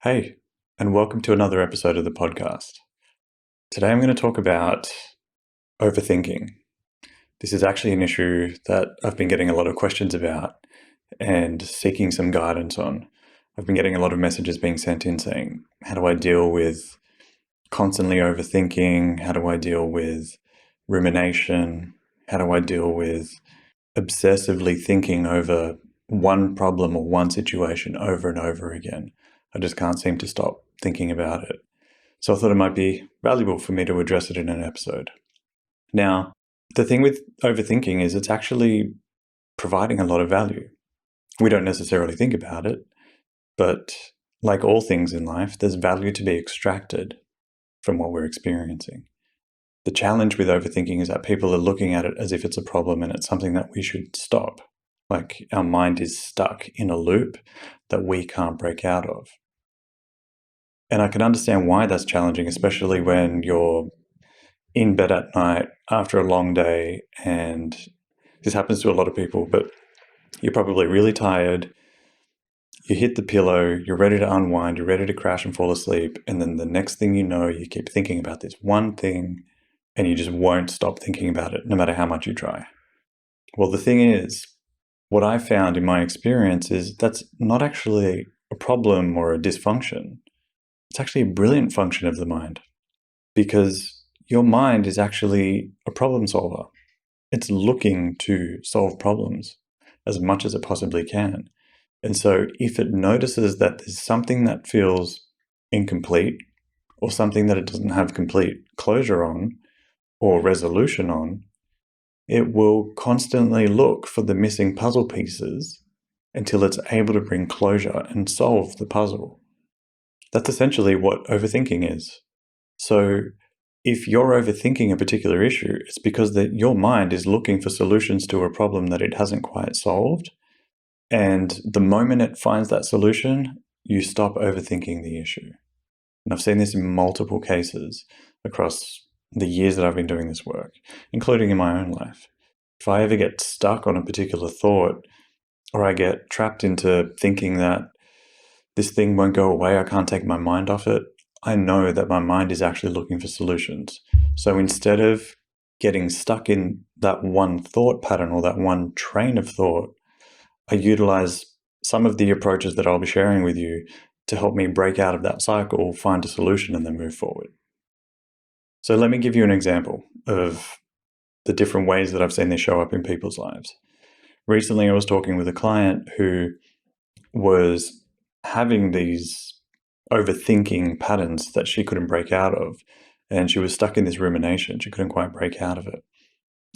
Hey, and welcome to another episode of the podcast. Today I'm going to talk about overthinking. This is actually an issue that I've been getting a lot of questions about and seeking some guidance on. I've been getting a lot of messages being sent in saying, how do I deal with constantly overthinking? How do I deal with rumination? How do I deal with obsessively thinking over one problem or one situation over and over again? I just can't seem to stop thinking about it. So I thought it might be valuable for me to address it in an episode. Now, the thing with overthinking is it's actually providing a lot of value. We don't necessarily think about it, but like all things in life, there's value to be extracted from what we're experiencing. The challenge with overthinking is that people are looking at it as if it's a problem and it's something that we should stop. Like our mind is stuck in a loop that we can't break out of. And I can understand why that's challenging, especially when you're in bed at night after a long day, and this happens to a lot of people, but you're probably really tired. You hit the pillow, you're ready to unwind, you're ready to crash and fall asleep, and then the next thing you know, you keep thinking about this one thing and you just won't stop thinking about it no matter how much you try. Well, the thing is, what I found in my experience is that's not actually a problem or a dysfunction. It's actually a brilliant function of the mind, because your mind is actually a problem solver. It's looking to solve problems as much as it possibly can. And so if it notices that there's something that feels incomplete, or something that it doesn't have complete closure on or resolution on, it will constantly look for the missing puzzle pieces until it's able to bring closure and solve the puzzle. That's essentially what overthinking is. So if you're overthinking a particular issue, it's because that your mind is looking for solutions to a problem that it hasn't quite solved. And the moment it finds that solution, you stop overthinking the issue. And I've seen this in multiple cases across the years that I've been doing this work, including in my own life. If I ever get stuck on a particular thought, or I get trapped into thinking that this thing won't go away, I can't take my mind off it, I know that my mind is actually looking for solutions. So instead of getting stuck in that one thought pattern or that one train of thought, I utilize some of the approaches that I'll be sharing with you to help me break out of that cycle, find a solution, and then move forward. So let me give you an example of the different ways that I've seen this show up in people's lives. Recently, I was talking with a client who was having these overthinking patterns that she couldn't break out of, and she was stuck in this rumination. She couldn't quite break out of it.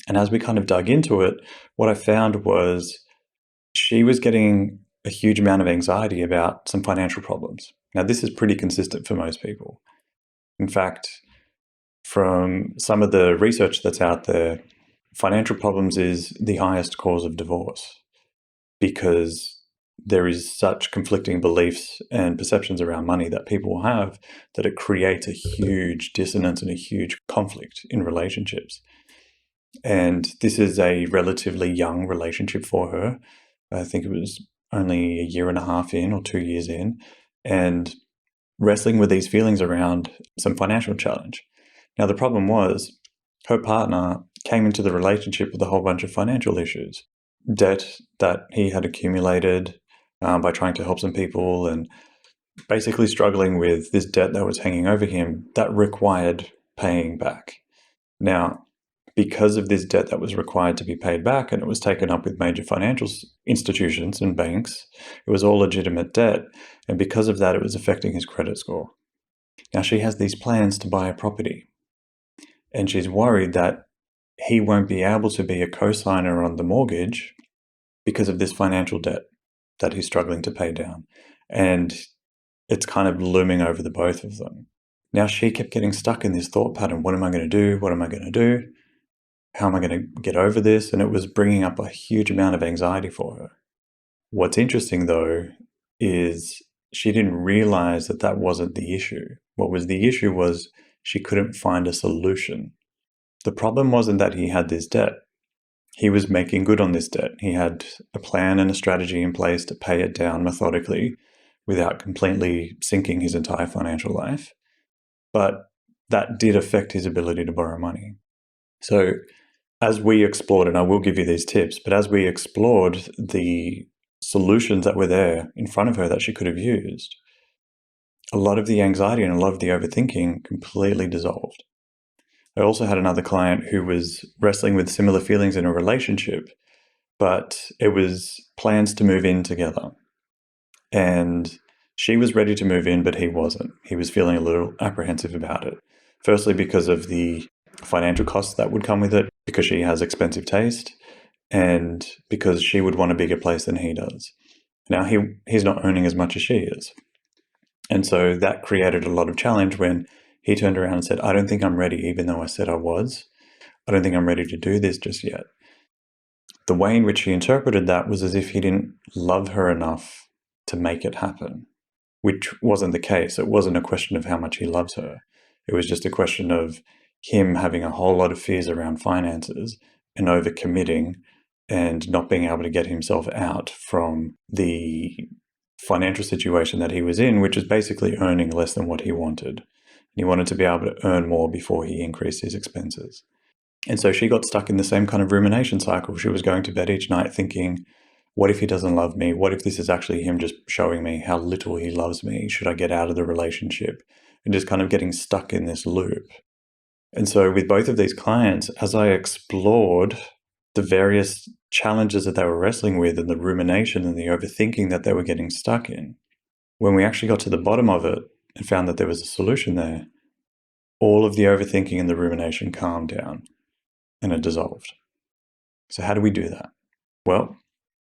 And as we kind of dug into it, what I found was she was getting a huge amount of anxiety about some financial problems. Now, this is pretty consistent for most people. In fact, from some of the research that's out there, financial problems is the highest cause of divorce, because there is such conflicting beliefs and perceptions around money that people have that it creates a huge dissonance and a huge conflict in relationships. And this is a relatively young relationship for her. I think it was only a year and a half in, or 2 years in, and wrestling with these feelings around some financial challenge. Now, the problem was her partner came into the relationship with a whole bunch of financial issues, debt that he had accumulated by trying to help some people, and basically struggling with this debt that was hanging over him that required paying back. Now, because of this debt that was required to be paid back, and it was taken up with major financial institutions and banks, it was all legitimate debt, and because of that, it was affecting his credit score. Now, she has these plans to buy a property, and she's worried that he won't be able to be a co-signer on the mortgage because of this financial debt that he's struggling to pay down. And it's kind of looming over the both of them. Now, she kept getting stuck in this thought pattern. What am I going to do? What am I going to do? How am I going to get over this? And it was bringing up a huge amount of anxiety for her. What's interesting, though, is she didn't realize that that wasn't the issue. What was the issue was she couldn't find a solution. The problem wasn't that he had this debt. He was making good on this debt. He had a plan and a strategy in place to pay it down methodically, without completely sinking his entire financial life. But that did affect his ability to borrow money. So as we explored, and I will give you these tips, but as we explored the solutions that were there in front of her that she could have used, a lot of the anxiety and a lot of the overthinking completely dissolved. I also had another client who was wrestling with similar feelings in a relationship, but it was plans to move in together. And she was ready to move in, but he wasn't. He was feeling a little apprehensive about it. Firstly, because of the financial costs that would come with it, because she has expensive taste, and because she would want a bigger place than he does. Now, he's not earning as much as she is. And so that created a lot of challenge when he turned around and said, I don't think I'm ready, even though I said I was. I don't think I'm ready to do this just yet. The way in which he interpreted that was as if he didn't love her enough to make it happen, which wasn't the case. It wasn't a question of how much he loves her. It was just a question of him having a whole lot of fears around finances and overcommitting and not being able to get himself out from the financial situation that he was in, which is basically earning less than what he wanted. He wanted to be able to earn more before he increased his expenses. And so she got stuck in the same kind of rumination cycle. She was going to bed each night thinking, what if he doesn't love me? What if this is actually him just showing me how little he loves me? Should I get out of the relationship? And just kind of getting stuck in this loop. And so with both of these clients, as I explored the various challenges that they were wrestling with and the rumination and the overthinking that they were getting stuck in, when we actually got to the bottom of it and found that there was a solution there, all of the overthinking and the rumination calmed down and it dissolved. So how do we do that? Well,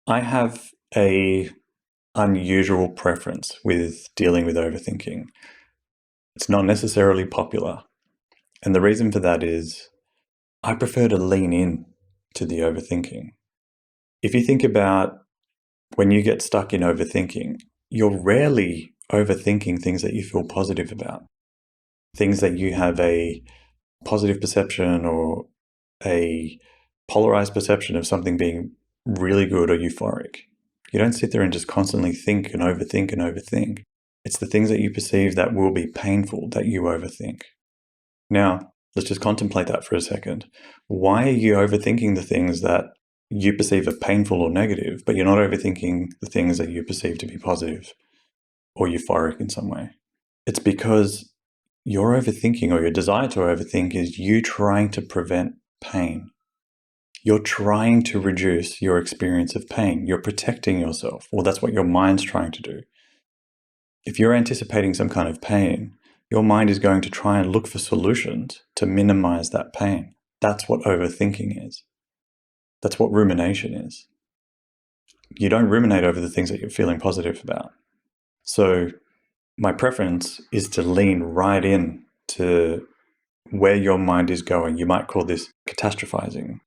I have a unusual preference with dealing with overthinking. It's not necessarily popular. And the reason for that is I prefer to lean in to the overthinking. If you think about when you get stuck in overthinking, you're rarely overthinking things that you feel positive about, things that you have a positive perception or a polarized perception of something being really good or euphoric. You don't sit there and just constantly think and overthink and overthink. It's the things that you perceive that will be painful that you overthink. Now, let's just contemplate that for a second. Why are you overthinking the things that you perceive as painful or negative, but you're not overthinking the things that you perceive to be positive or euphoric in some way? It's because your overthinking or your desire to overthink is you trying to prevent pain. You're trying to reduce your experience of pain. You're protecting yourself. Well, that's what your mind's trying to do. If you're anticipating some kind of pain, your mind is going to try and look for solutions to minimize that pain. That's what overthinking is. That's what rumination is. You don't ruminate over the things that you're feeling positive about. So my preference is to lean right in to where your mind is going. You might call this catastrophizing,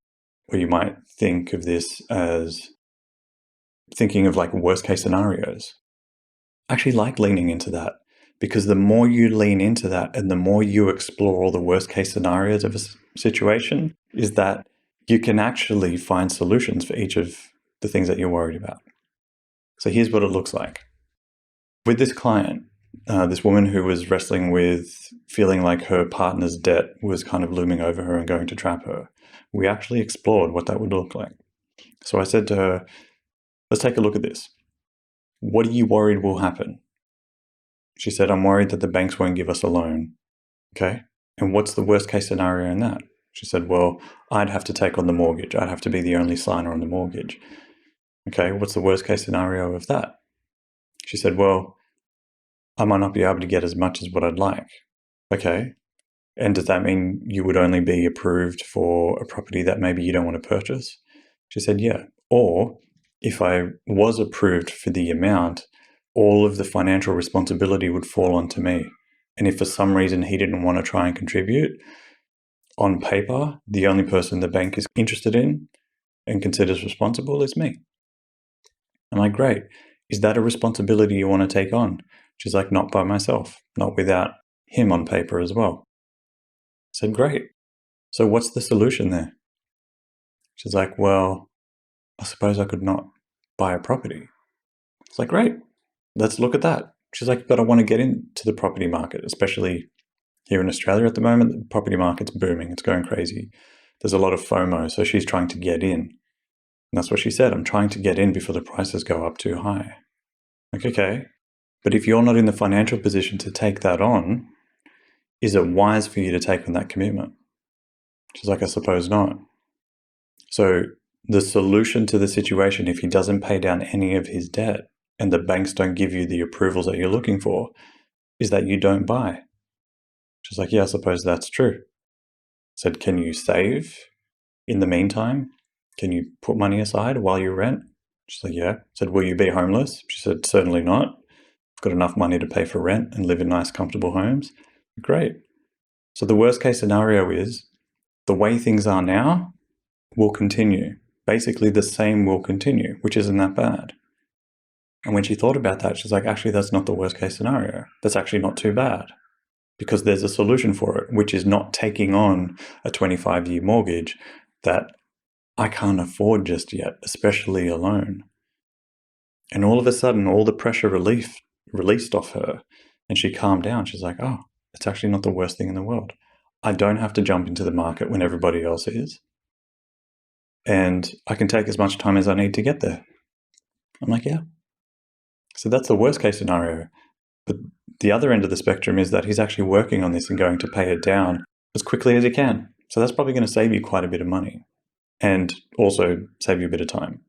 or you might think of this as thinking of like worst case scenarios. I actually like leaning into that because the more you lean into that and the more you explore all the worst case scenarios of a situation, is that you can actually find solutions for each of the things that you're worried about. So here's what it looks like. With this client, this woman who was wrestling with feeling like her partner's debt was kind of looming over her and going to trap her, we actually explored what that would look like. So I said to her, let's take a look at this. What are you worried will happen? She said, I'm worried that the banks won't give us a loan. Okay. And what's the worst case scenario in that? She said, well, I'd have to take on the mortgage. I'd have to be the only signer on the mortgage. Okay. What's the worst case scenario of that? She said, well, I might not be able to get as much as what I'd like. Okay. And does that mean you would only be approved for a property that maybe you don't want to purchase? She said, yeah. Or if I was approved for the amount, all of the financial responsibility would fall onto me. And if for some reason he didn't want to try and contribute, on paper, the only person the bank is interested in and considers responsible is me. I'm like, great. Is that a responsibility you want to take on? She's like, not by myself, not without him on paper as well. I said, great. So what's the solution there? She's like, well, I suppose I could not buy a property. It's like, great. Let's look at that. She's like, but I want to get into the property market, especially here in Australia at the moment. The property market's booming. It's going crazy. There's a lot of FOMO. So she's trying to get in. And that's what she said. I'm trying to get in before the prices go up too high. Like, okay. But if you're not in the financial position to take that on, is it wise for you to take on that commitment? She's like, I suppose not. So the solution to the situation, if he doesn't pay down any of his debt and the banks don't give you the approvals that you're looking for, is that you don't buy. She's like, yeah, I suppose that's true. I said, can you save in the meantime? Can you put money aside while you rent? She's like, yeah. I said, will you be homeless? She said, certainly not. I've got enough money to pay for rent and live in nice, comfortable homes. Great. So the worst case scenario is the way things are now will continue. Basically, the same will continue, which isn't that bad. And when she thought about that, she's like, actually, that's not the worst case scenario. That's actually not too bad because there's a solution for it, which is not taking on a 25-year mortgage that I can't afford just yet, especially alone. And all of a sudden, all the pressure released off her and she calmed down. She's like, oh, it's actually not the worst thing in the world. I don't have to jump into the market when everybody else is. And I can take as much time as I need to get there. I'm like, yeah. So that's the worst case scenario. But the other end of the spectrum is that he's actually working on this and going to pay it down as quickly as he can. So that's probably going to save you quite a bit of money and also save you a bit of time.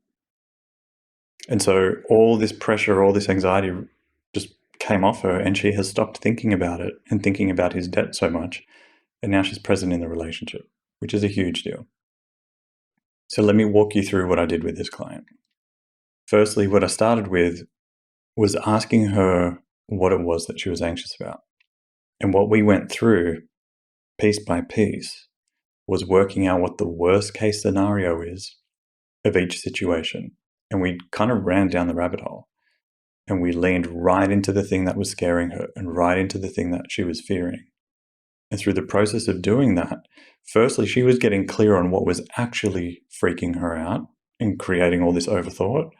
And so all this pressure, all this anxiety just came off her and she has stopped thinking about it and thinking about his debt so much. And now she's present in the relationship, which is a huge deal. So let me walk you through what I did with this client. Firstly, what I started with was asking her what it was that she was anxious about. And what we went through piece by piece was working out what the worst case scenario is of each situation. And we kind of ran down the rabbit hole and we leaned right into the thing that was scaring her and right into the thing that she was fearing. And through the process of doing that, firstly, she was getting clear on what was actually freaking her out and creating all this overthought.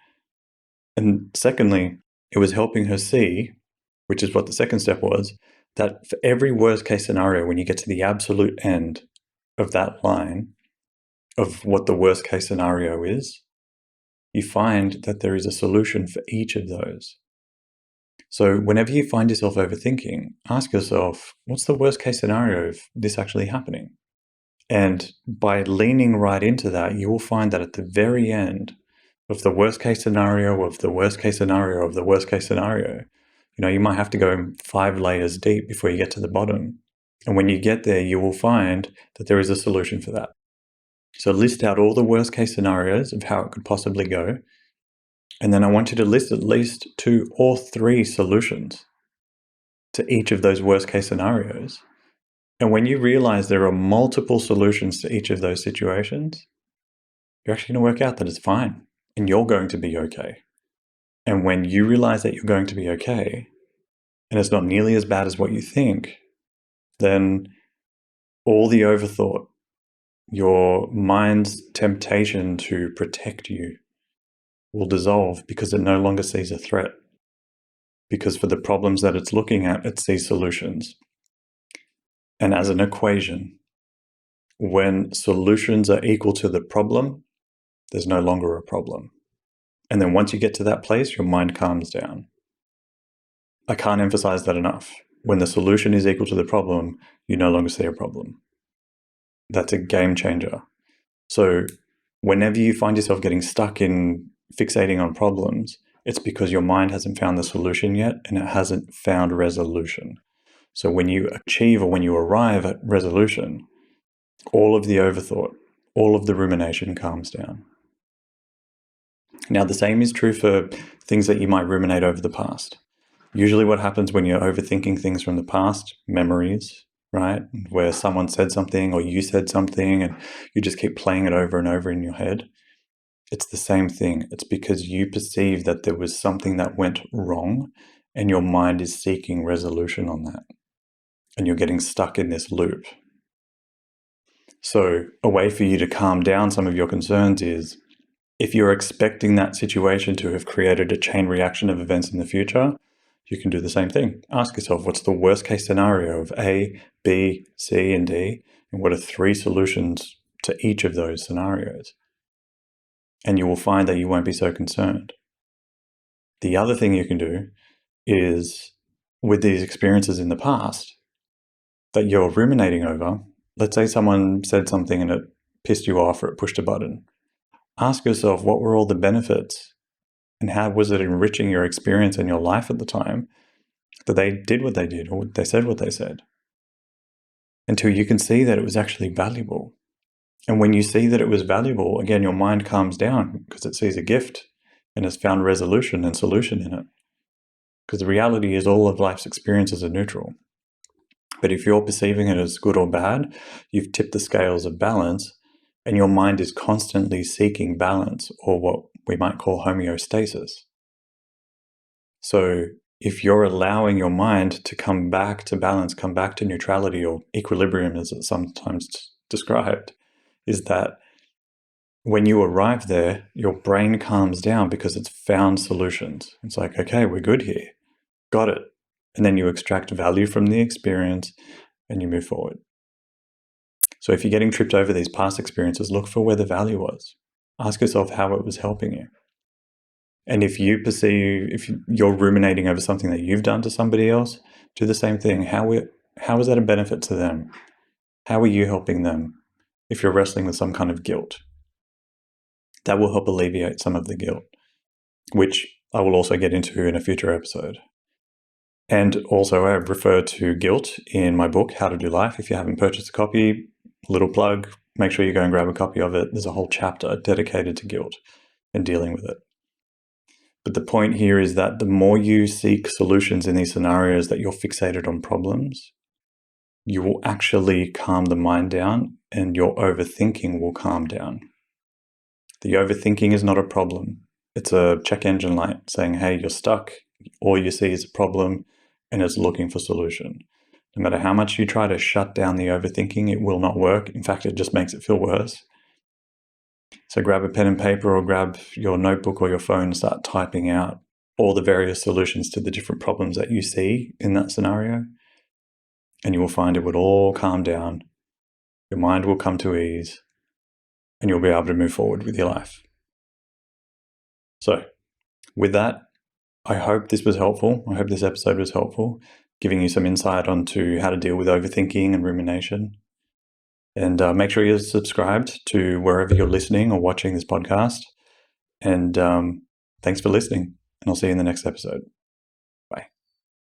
And secondly, it was helping her see, which is what the second step was, that for every worst case scenario, when you get to the absolute end of that line of what the worst case scenario is, you find that there is a solution for each of those. So whenever you find yourself overthinking, ask yourself, what's the worst case scenario of this actually happening? And by leaning right into that, you will find that at the very end of the worst case scenario of the worst case scenario of the worst case scenario, you might have to go 5 layers deep before you get to the bottom. And when you get there, you will find that there is a solution for that. So list out all the worst case scenarios of how it could possibly go. And then I want you to list at least 2 or 3 solutions to each of those worst case scenarios. And when you realize there are multiple solutions to each of those situations, you're actually going to work out that it's fine and you're going to be okay. And when you realize that you're going to be okay and it's not nearly as bad as what you think, then all the overthought, your mind's temptation to protect you will dissolve because it no longer sees a threat. Because for the problems that it's looking at, it sees solutions. And as an equation, when solutions are equal to the problem, there's no longer a problem. And then once you get to that place, your mind calms down. I can't emphasize that enough. When the solution is equal to the problem, you no longer see a problem. That's a game changer. So whenever you find yourself getting stuck in fixating on problems, it's because your mind hasn't found the solution yet and it hasn't found resolution. So when you achieve or when you arrive at resolution, all of the overthought, all of the rumination calms down. Now, the same is true for things that you might ruminate over the past. Usually what happens when you're overthinking things from the past, memories, right? Where someone said something or you said something and you just keep playing it over and over in your head. It's the same thing. It's because you perceive that there was something that went wrong and your mind is seeking resolution on that. And you're getting stuck in this loop. So a way for you to calm down some of your concerns is if you're expecting that situation to have created a chain reaction of events in the future, you can do the same thing. Ask yourself, what's the worst case scenario of A, B, C, and D? And what are 3 solutions to each of those scenarios? And you will find that you won't be so concerned. The other thing you can do is, with these experiences in the past that you're ruminating over, let's say someone said something and it pissed you off or it pushed a button. Ask yourself, what were all the benefits and how was it enriching your experience in your life at the time that they did what they did or they said what they said? Until you can see that it was actually valuable. And when you see that it was valuable, again, your mind calms down because it sees a gift and has found resolution and solution in it. Because the reality is all of life's experiences are neutral. But if you're perceiving it as good or bad, you've tipped the scales of balance, and your mind is constantly seeking balance, or what we might call homeostasis. So if you're allowing your mind to come back to balance, come back to neutrality or equilibrium, as it's sometimes described, is that when you arrive there, your brain calms down because it's found solutions. It's like, okay, we're good here. Got it. And then you extract value from the experience and you move forward. So if you're getting tripped over these past experiences, look for where the value was. Ask yourself how it was helping you. And if you're ruminating over something that you've done to somebody else, do the same thing. How is that a benefit to them? How are you helping them if you're wrestling with some kind of guilt? That will help alleviate some of the guilt, which I will also get into in a future episode. And also I refer to guilt in my book, How to Do Life. If you haven't purchased a copy, little plug, make sure you go and grab a copy of it. There's a whole chapter dedicated to guilt and dealing with it. But the point here is that the more you seek solutions in these scenarios that you're fixated on problems, you will actually calm the mind down and your overthinking will calm down. The overthinking is not a problem. It's a check engine light saying, hey, you're stuck. All you see is a problem and it's looking for solution. No matter how much you try to shut down the overthinking, it will not work. In fact, it just makes it feel worse. So grab a pen and paper or grab your notebook or your phone and start typing out all the various solutions to the different problems that you see in that scenario. And you will find it would all calm down. Your mind will come to ease and you'll be able to move forward with your life. So with that, I hope this was helpful. I hope this episode was helpful, giving you some insight onto how to deal with overthinking and rumination. And make sure you're subscribed to wherever you're listening or watching this podcast. And thanks for listening. And I'll see you in the next episode.